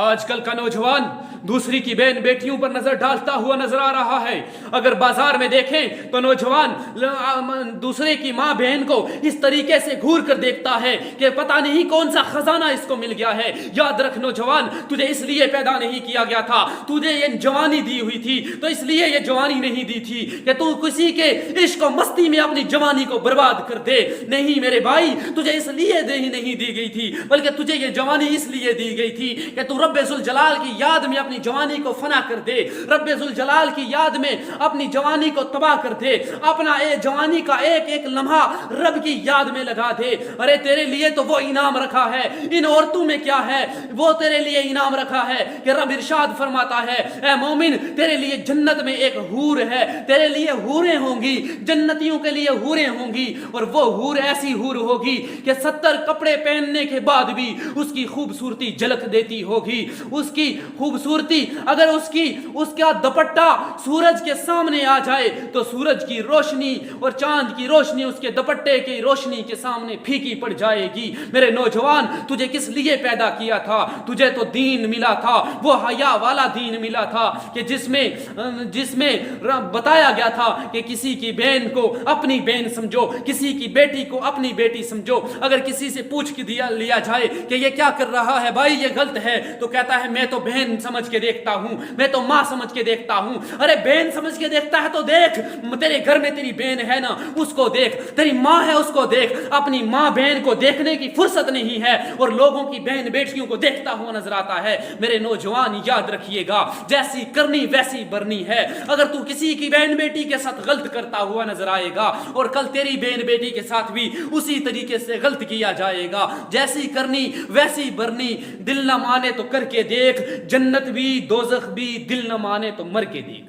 آج کل کا نوجوان دوسری کی بہن بیٹیوں پر نظر ڈالتا ہوا نظر آ رہا ہے. اگر بازار میں دیکھیں تو نوجوان دوسرے کی ماں بہن کو اس طریقے سے گھور کر دیکھتا ہے کہ پتہ نہیں کون سا خزانہ اس کو مل گیا ہے. یاد رکھ نوجوان، تجھے اس لیے پیدا نہیں کیا گیا تھا، تجھے یہ جوانی دی ہوئی تھی تو اس لیے یہ جوانی نہیں دی تھی کہ تو کسی کے عشق و مستی میں اپنی جوانی کو برباد کر دے. نہیں میرے بھائی، تجھے اس لیے نہیں دی گئی تھی، بلکہ تجھے یہ جوانی اس لیے دی گئی تھی کہ تو رب ذوالجلال کی یاد میں اپنی جوانی کو فنا کر دے، رب ذوالجلال کی یاد میں اپنی جوانی کو تباہ کر دے، اپنا جوانی کا ایک ایک لمحہ رب کی یاد میں لگا دے. ارے تیرے لیے تو وہ انعام رکھا ہے، ان عورتوں میں کیا ہے؟ وہ تیرے لیے انعام رکھا ہے کہ رب ارشاد فرماتا ہے، اے مومن تیرے لیے جنت میں ایک حور ہے، تیرے لیے حوریں ہوں گی، جنتیوں کے لیے حوریں ہوں گی، اور وہ حور ایسی حور ہوگی کہ 70 کپڑے پہننے کے بعد بھی اس کی خوبصورتی جھلک دیتی ہوگی. اس کی خوبصورتی اگر اس کا دوپٹہ سورج کے سامنے آ جائے تو سورج کی روشنی اور چاند کی روشنی اس کے دوپٹے کی روشنی کے سامنے پھیکی پڑ جائے گی. میرے نوجوان، تجھے کس لیے پیدا کیا تھا؟ تجھے تو دین ملا تھا، وہ حیا والا دین ملا تھا کہ جس میں بتایا گیا تھا کہ کسی کی بہن کو اپنی بہن سمجھو، کسی کی بیٹی کو اپنی بیٹی سمجھو. اگر کسی سے پوچھ کے لیا جائے کہ یہ کیا کر رہا ہے بھائی، یہ غلط ہے، تو کہتا ہے میں تو بہن سمجھ کے دیکھتا ہوں، میں تو ماں سمجھ کے دیکھتا ہوں. ارے بہن سمجھ کے دیکھتا ہے تو دیکھ، تیرے گھر میں تیری بہن ہے نا، اس کو دیکھ، تیری ماں ہے اس کو دیکھ. اپنی ماں بہن کو دیکھنے کی فرصت نہیں ہے اور لوگوں کی بہن بیٹیوں کو دیکھتا ہوا نظر آتا ہے. میرے نوجوان یاد رکھیے گا، جیسی کرنی ویسی برنی ہے. اگر تو کسی کی بہن بیٹی کے ساتھ غلط کرتا ہوا نظر آئے گا اور کل تیری بہن بیٹی کے ساتھ بھی اسی طریقے سے غلط کیا جائے گا. جیسی کرنی ویسی برنی. دل نہ مانے تو کر کے دیکھ، جنت بھی دوزخ بھی، دل نہ مانے تو مر کے دیکھ.